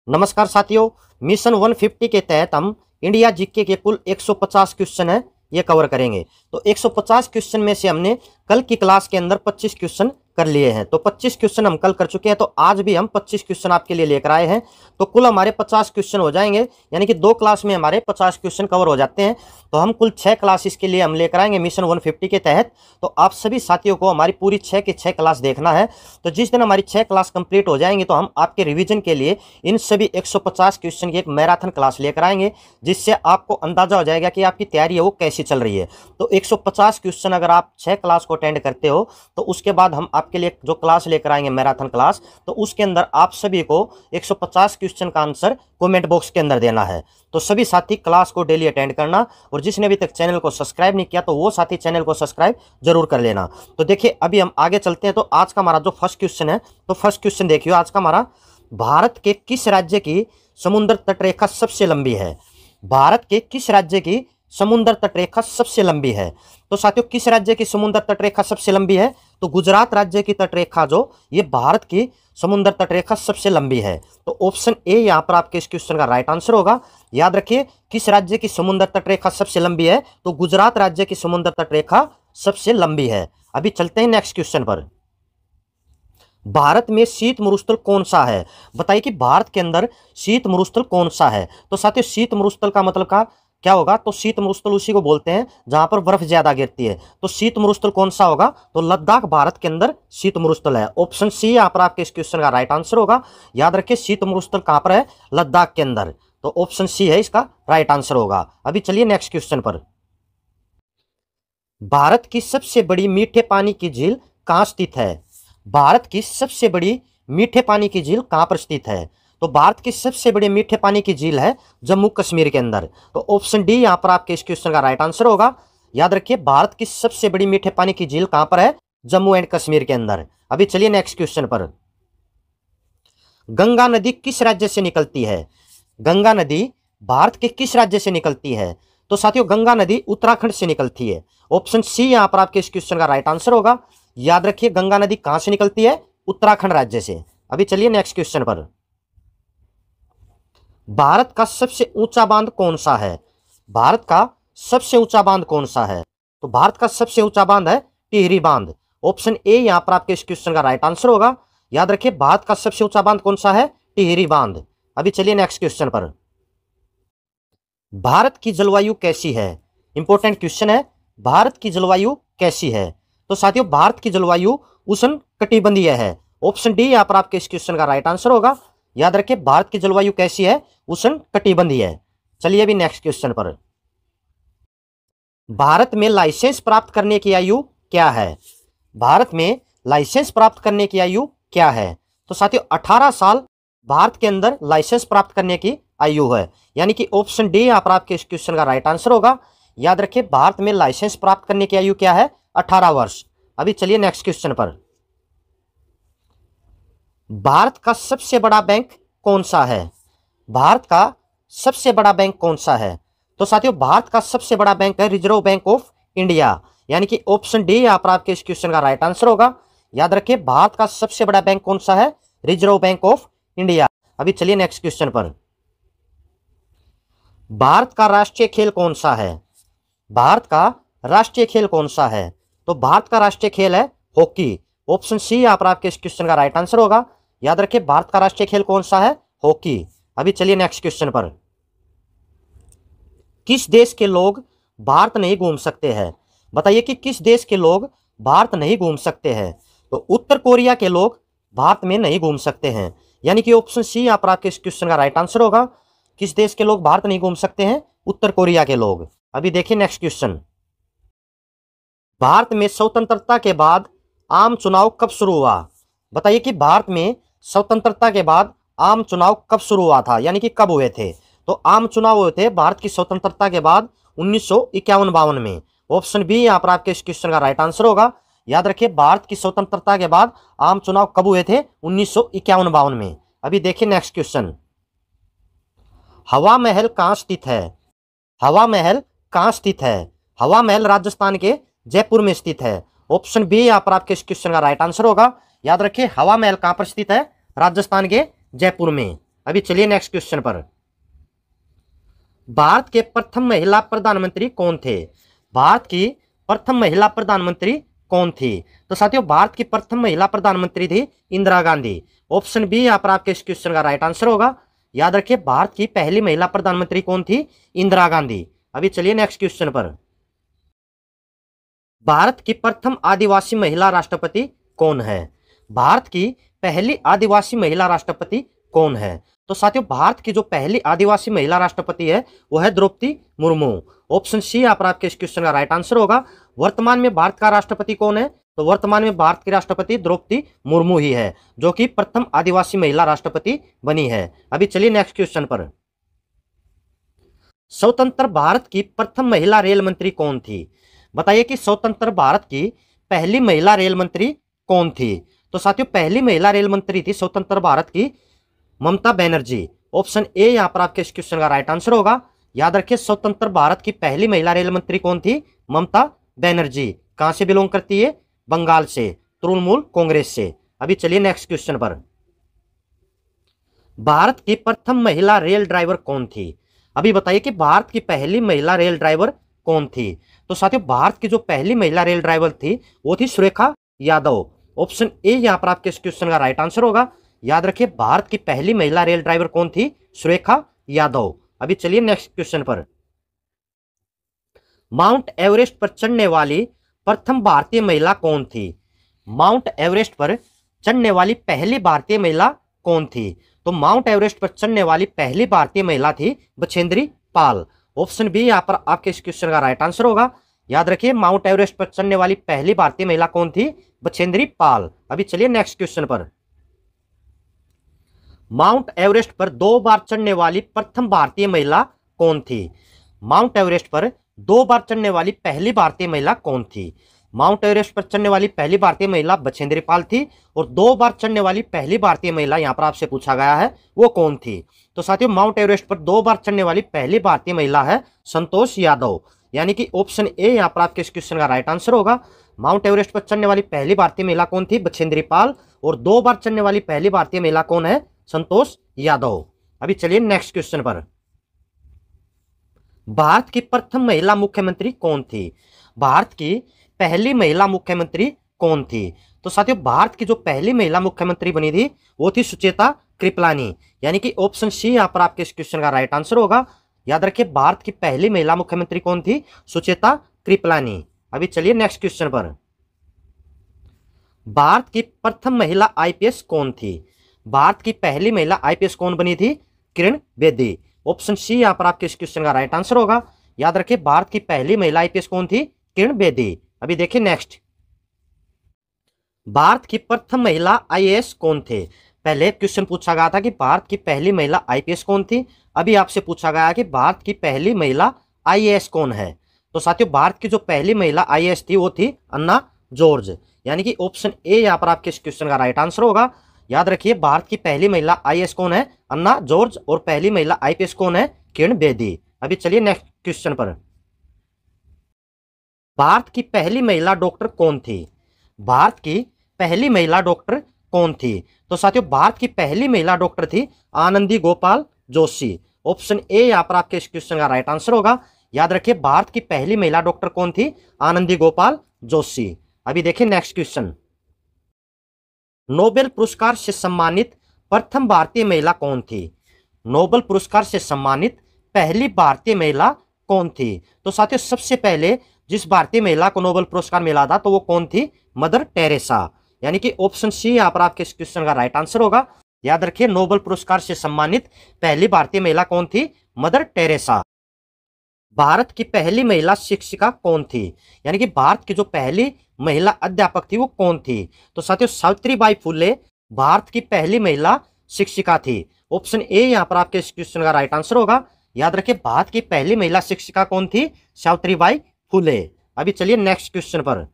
नमस्कार साथियों, मिशन 150 के तहत हम इंडिया जीके के कुल 150 क्वेश्चन है ये कवर करेंगे। तो 150 क्वेश्चन में से हमने कल की क्लास के अंदर 25 क्वेश्चन कर लिए हैं। तो 25 क्वेश्चन हम कल कर चुके हैं, तो आज भी हम 25 क्वेश्चन आपके लिए लेकर आए हैं। तो कुल हमारे 50 क्वेश्चन हो जाएंगे, यानी कि 2 क्लास में हमारे 50 क्वेश्चन कवर हो जाते हैं। तो हम कुल 6 क्लासेस के लिए हम लेकर आएंगे मिशन 150 के तहत। तो आप सभी साथियों को हमारी पूरी 6 की 6 क्लास देखना है। तो जिस दिन हमारी 6 क्लास कंप्लीट हो जाएंगी तो हम आपके रिवीजन के लिए इन सभी 150 क्वेश्चन की एक मैराथन क्लास लेकर आएंगे, जिससे आपको अंदाजा हो जाएगा कि आपकी तैयारी है वो कैसी चल रही है। तो 150 क्वेश्चन अगर आप 6 क्लास को अटेंड करते हो तो उसके बाद हम आपके लिए जो क्लास लेकर आएंगे मैराथन क्लास, तो उसके अंदर आप सभी को 150 क्वेश्चन का आंसर कमेंट बॉक्स के अंदर देना है। तो सभी साथी क्लास को डेली अटेंड करना, और जिसने अभी तक चैनल को सब्सक्राइब नहीं किया तो वो साथी चैनल को सब्सक्राइब जरूर कर लेना। तो देखिए अभी हम आगे चलते हैं। तो आज का हमारा जो फर्स्ट क्वेश्चन है, तो फर्स्ट क्वेश्चन देखिए आज का हमारा, भारत के किस राज्य की समुद्र तटरेखा सबसे लंबी है? भारत के किस राज्य की समुद्र तटरेखा सबसे लंबी है? तो साथियों किस राज्य की समुद्र तटरेखा सबसे लंबी है? तो गुजरात राज्य की तटरेखा जो ये भारत की समुद्र तटरेखा सबसे लंबी है। तो ऑप्शन ए यहां पर आपके इस क्वेश्चन का राइट आंसर होगा। याद रखिए किस राज्य की समुद्र तटरेखा सबसे लंबी है? तो गुजरात राज्य की समुद्र तटरेखा सबसे लंबी है। अभी चलते हैं नेक्स्ट क्वेश्चन पर। भारत में शीत मरुस्थल कौन सा है? बताइए कि भारत के अंदर शीत मरुस्थल कौन सा है? तो साथियों शीत मरुस्थल का मतलब का क्या होगा? तो शीत मरुस्थल उसी को बोलते हैं जहां पर बर्फ ज्यादा गिरती है। तो शीत मरुस्थल कौन सा होगा? तो लद्दाख भारत के अंदर शीत मरुस्थल है। ऑप्शन सी यहां पर आपके इस क्वेश्चन का राइट आंसर होगा। याद रखिए शीत मरुस्थल कहां पर है? लद्दाख के अंदर। तो ऑप्शन सी है इसका राइट आंसर होगा। अभी चलिए नेक्स्ट क्वेश्चन पर। भारत की सबसे बड़ी मीठे पानी की झील कहां स्थित है? भारत की सबसे बड़ी मीठे पानी की झील कहां पर स्थित है? तो भारत की सबसे बड़ी मीठे पानी की झील है जम्मू कश्मीर के अंदर। तो ऑप्शन डी यहां पर आपके इस क्वेश्चन का राइट आंसर होगा। याद रखिए भारत की सबसे बड़ी मीठे पानी की झील कहां पर है? जम्मू एंड कश्मीर के अंदर। अभी चलिए नेक्स्ट क्वेश्चन पर। गंगा नदी किस राज्य से निकलती है? गंगा नदी भारत के किस राज्य से निकलती है? तो साथियों गंगा नदी उत्तराखंड से निकलती है। ऑप्शन सी यहां पर आपके इस क्वेश्चन का राइट आंसर होगा। याद रखिए गंगा नदी कहां से निकलती है? उत्तराखंड राज्य से। अभी चलिए नेक्स्ट क्वेश्चन पर। भारत का सबसे ऊंचा बांध कौन सा है? भारत का सबसे ऊंचा बांध कौन सा है? तो भारत का सबसे ऊंचा बांध है टिहरी बांध। ऑप्शन ए यहां पर आपके इस क्वेश्चन का राइट आंसर होगा। याद रखिए भारत का सबसे ऊंचा बांध कौन सा है? टिहरी बांध। अभी चलिए नेक्स्ट क्वेश्चन पर। भारत की जलवायु कैसी है? इंपॉर्टेंट क्वेश्चन है, भारत की जलवायु कैसी है? तो साथियों भारत की जलवायु उष्ण कटिबंधीय है। ऑप्शन डी यहां पर आपके इस क्वेश्चन का राइट आंसर होगा। याद रखिए भारत की जलवायु कैसी है? उष्ण कटिबंधीय है। चलिए अभी नेक्स्ट क्वेश्चन पर। भारत में लाइसेंस प्राप्त करने की आयु क्या है? भारत में लाइसेंस प्राप्त करने की आयु क्या है? तो साथियों 18 साल भारत के अंदर लाइसेंस प्राप्त करने की आयु है, यानी कि ऑप्शन डी यहां पर आपके इस क्वेश्चन का राइट आंसर होगा। याद रखिए भारत में लाइसेंस प्राप्त करने की आयु क्या है? 18 वर्ष। अभी चलिए नेक्स्ट क्वेश्चन पर। भारत का सबसे बड़ा बैंक कौन सा है? भारत का सबसे बड़ा बैंक कौन सा है? तो साथियों भारत का सबसे बड़ा बैंक है रिजर्व बैंक ऑफ इंडिया, यानी कि ऑप्शन डी यहां पर आपके इस क्वेश्चन का राइट आंसर होगा। याद रखिए भारत का सबसे बड़ा बैंक कौन सा है? Reserve bank of India. अभी चलिए नेक्स्ट क्वेश्चन पर। भारत का राष्ट्रीय खेल कौन सा है? भारत का राष्ट्रीय खेल कौन सा है? तो भारत का राष्ट्रीय खेल है हॉकी। ऑप्शन सी यहां पर आपके इस क्वेश्चन का राइट आंसर होगा। याद रखिए भारत का राष्ट्रीय खेल कौन सा है? हॉकी। अभी चलिए नेक्स्ट क्वेश्चन पर। किस देश के लोग भारत नहीं घूम सकते हैं? बताइए कि किस देश के लोग भारत नहीं घूम सकते हैं? तो उत्तर कोरिया के लोग भारत में नहीं घूम सकते हैं, यानी कि ऑप्शन सी यहां पर आपके इस क्वेश्चन का राइट आंसर होगा। किस देश के लोग भारत नहीं घूम सकते हैं? उत्तर कोरिया के लोग। अभी देखिए नेक्स्ट क्वेश्चन। भारत में स्वतंत्रता के बाद आम चुनाव कब शुरू हुआ? बताइए कि भारत में स्वतंत्रता के बाद आम चुनाव कब शुरू हुआ था, यानी कि कब हुए थे? तो आम चुनाव हुए थे भारत की स्वतंत्रता के बाद 1951-52 में। ऑप्शन बी यहां पर आपके इस क्वेश्चन का राइट आंसर होगा। याद रखिए भारत की स्वतंत्रता के बाद आम चुनाव कब हुए थे? 1951-52 में। अभी देखिए नेक्स्ट क्वेश्चन। हवा महल कहां स्थित है? हवा महल कहां स्थित है? हवा महल राजस्थान के जयपुर में स्थित है। ऑप्शन बी यहां पर आपके इस क्वेश्चन का राइट आंसर होगा। याद रखिए हवा महल कहां पर स्थित है? राजस्थान के जयपुर में। अभी चलिए नेक्स्ट क्वेश्चन पर। भारत के प्रथम महिला प्रधानमंत्री कौन थे? भारत की प्रथम महिला प्रधानमंत्री कौन थी? तो साथियों भारत की प्रथम महिला प्रधानमंत्री थी इंदिरा गांधी। ऑप्शन बी यहाँ पर आपके इस क्वेश्चन का राइट आंसर होगा। याद रखिए भारत की पहली महिला प्रधानमंत्री कौन थी? इंदिरा गांधी। अभी चलिए नेक्स्ट क्वेश्चन पर। भारत की प्रथम आदिवासी महिला राष्ट्रपति कौन है? भारत की पहली आदिवासी महिला राष्ट्रपति कौन है? तो साथियों भारत की जो पहली आदिवासी महिला राष्ट्रपति है वो है द्रौपदी मुर्मू। ऑप्शन सी यहाँ पर आपके इस क्वेश्चन का राइट आंसर होगा। वर्तमान में भारत का राष्ट्रपति कौन है? तो वर्तमान में भारत की राष्ट्रपति द्रौपदी मुर्मू ही है, जो कि प्रथम आदिवासी महिला राष्ट्रपति बनी है। अभी चलिए नेक्स्ट क्वेश्चन पर। स्वतंत्र भारत की प्रथम महिला रेल मंत्री कौन थी? बताइए कि स्वतंत्र भारत की पहली महिला रेल मंत्री कौन थी? तो साथियों पहली महिला रेल मंत्री थी स्वतंत्र भारत की ममता बनर्जी। ऑप्शन ए यहाँ पर आपके इस क्वेश्चन का राइट आंसर होगा। याद रखिए स्वतंत्र भारत की पहली महिला रेल मंत्री कौन थी? ममता बनर्जी। कहां से बिलोंग करती है? बंगाल से, तृणमूल कांग्रेस से। अभी चलिए नेक्स्ट क्वेश्चन पर। भारत की प्रथम महिला रेल ड्राइवर कौन थी? अभी बताइए कि भारत की पहली महिला रेल ड्राइवर कौन थी? तो साथियों भारत की जो पहली महिला रेल ड्राइवर थी वो थी सुरेखा यादव। ऑप्शन ए यहाँ पर आपके इस क्वेश्चन का राइट आंसर होगा। याद रखिए भारत की पहली महिला रेल ड्राइवर कौन थी? सुरेखा यादव। अभी चलिए नेक्स्ट क्वेश्चन पर। माउंट एवरेस्ट पर चढ़ने वाली प्रथम भारतीय महिला कौन थी? माउंट एवरेस्ट पर चढ़ने वाली पहली भारतीय महिला कौन थी? तो माउंट एवरेस्ट पर चढ़ने वाली पहली भारतीय महिला थी बछेंद्री पाल। ऑप्शन बी यहाँ पर आपके इस क्वेश्चन का राइट आंसर होगा। याद रखिए माउंट एवरेस्ट पर चढ़ने वाली पहली भारतीय महिला कौन थी? बछेंद्री पाल। अभी चलिए नेक्स्ट क्वेश्चन पर। माउंट एवरेस्ट पर 2 बार चढ़ने वाली प्रथम भारतीय महिला कौन थी? माउंट एवरेस्ट पर 2 बार चढ़ने वाली पहली भारतीय महिला कौन थी? माउंट एवरेस्ट पर चढ़ने वाली पहली भारतीय महिला बछेंद्री पाल थी, और 2 बार चढ़ने वाली पहली भारतीय महिला यहाँ पर आपसे पूछा गया है वो कौन थी? तो साथियों माउंट एवरेस्ट पर 2 बार चढ़ने वाली पहली भारतीय महिला है संतोष यादव। यानी कि ऑप्शन ए यहाँ पर आपके इस क्वेश्चन का राइट आंसर होगा। माउंट एवरेस्ट पर चढ़ने वाली पहली भारतीय महिला कौन थी? बछेंद्री पाल। और 2 बार चढ़ने वाली पहली भारतीय महिला कौन है? संतोष यादव। अभी चलिए नेक्स्ट क्वेश्चन पर। भारत की प्रथम महिला मुख्यमंत्री कौन थी? भारत की पहली महिला मुख्यमंत्री कौन थी? तो साथियों भारत की जो पहली महिला मुख्यमंत्री बनी थी वो थी सुचेता कृपलानी। यानी कि ऑप्शन सी यहाँ पर आपके इस क्वेश्चन का राइट आंसर होगा। याद रखिए भारत की पहली महिला मुख्यमंत्री कौन थी? सुचेता कृपलानी। अभी चलिए नेक्स्ट क्वेश्चन पर। भारत की प्रथम महिला आईपीएस कौन थी? भारत की पहली महिला आईपीएस कौन बनी थी? किरण बेदी। ऑप्शन सी यहाँ पर आपके इस क्वेश्चन का राइट आंसर होगा। याद रखिए भारत की पहली महिला आईपीएस कौन थी? किरण बेदी। अभी देखिए नेक्स्ट। भारत की प्रथम महिला आईएएस कौन थे? पहले क्वेश्चन पूछा गया था कि भारत की पहली महिला आईपीएस कौन थी। अभी आपसे पूछा गया है कि भारत की पहली महिला आईएएस कौन है। तो साथियों भारत की जो पहली महिला आईएएस थी वो थी अन्ना जॉर्ज। यानी कि ऑप्शन ए यहाँ पर आपके इस क्वेश्चन का राइट आंसर होगा। याद रखिए भारत की पहली महिला आईएएस कौन है? अन्ना जॉर्ज। और पहली महिला आईपीएस कौन है? किरण बेदी। अभी चलिए नेक्स्ट क्वेश्चन पर। भारत की पहली महिला डॉक्टर कौन थी? भारत की पहली महिला डॉक्टर कौन थी? तो साथियों भारत की पहली महिला डॉक्टर थी आनंदी गोपाल जोशी। ऑप्शन ए यहाँ पर आपके इस क्वेश्चन का राइट आंसर होगा। याद रखिए भारत की पहली महिला डॉक्टर कौन थी? आनंदी गोपाल जोशी। अभी देखिए नेक्स्ट क्वेश्चन। नोबेल पुरस्कार से सम्मानित प्रथम भारतीय महिला कौन थी? नोबेल पुरस्कार से सम्मानित पहली भारतीय महिला कौन थी? तो साथियों सबसे पहले जिस भारतीय महिला को नोबेल पुरस्कार मिला था तो वो कौन थी? Mother Teresa. यानी कि ऑप्शन सी यहाँ पर आपके इस क्वेश्चन का राइट आंसर होगा। याद रखिए नोबेल पुरस्कार से सम्मानित पहली भारतीय महिला कौन थी? Mother Teresa. भारत की पहली महिला शिक्षिका कौन थी? यानी कि भारत की जो पहली महिला अध्यापक थी वो कौन थी? तो साथियों सावित्रीबाई फुले भारत की पहली महिला शिक्षिका थी। ऑप्शन ए यहाँ पर आपके इस क्वेश्चन का राइट आंसर होगा। याद रखिए भारत की पहली महिला शिक्षिका कौन थी? सावित्रीबाई फुले। अभी चलिए नेक्स्ट क्वेश्चन पर।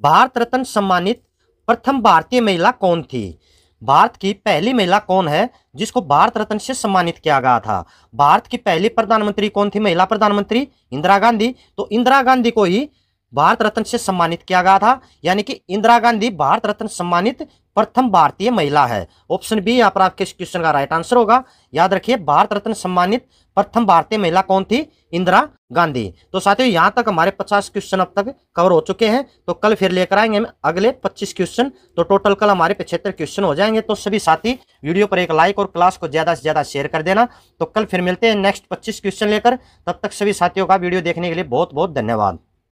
भारत रत्न सम्मानित प्रथम भारतीय महिला कौन थी? भारत की पहली महिला कौन है जिसको भारत रत्न से सम्मानित किया गया था? भारत की पहली प्रधानमंत्री कौन थी? महिला प्रधानमंत्री इंदिरा गांधी। तो इंदिरा गांधी को ही भारत रत्न से सम्मानित किया गया था। यानी कि इंदिरा गांधी भारत रत्न सम्मानित प्रथम भारतीय महिला है। ऑप्शन बी यहाँ पर आपके इस क्वेश्चन का राइट आंसर होगा। याद रखिए, भारत रत्न सम्मानित प्रथम भारतीय महिला कौन थी? इंदिरा गांधी। तो साथियों, यहाँ तक हमारे 50 क्वेश्चन अब तक कवर हो चुके हैं। तो कल फिर लेकर आएंगे हम अगले 25 क्वेश्चन। तो टोटल कल हमारे 75 क्वेश्चन हो जाएंगे। तो सभी साथी वीडियो पर एक लाइक और क्लास को ज्यादा से ज्यादा शेयर कर देना। तो कल फिर मिलते हैं नेक्स्ट 25 क्वेश्चन लेकर। तब तक सभी साथियों का वीडियो देखने के लिए बहुत बहुत धन्यवाद।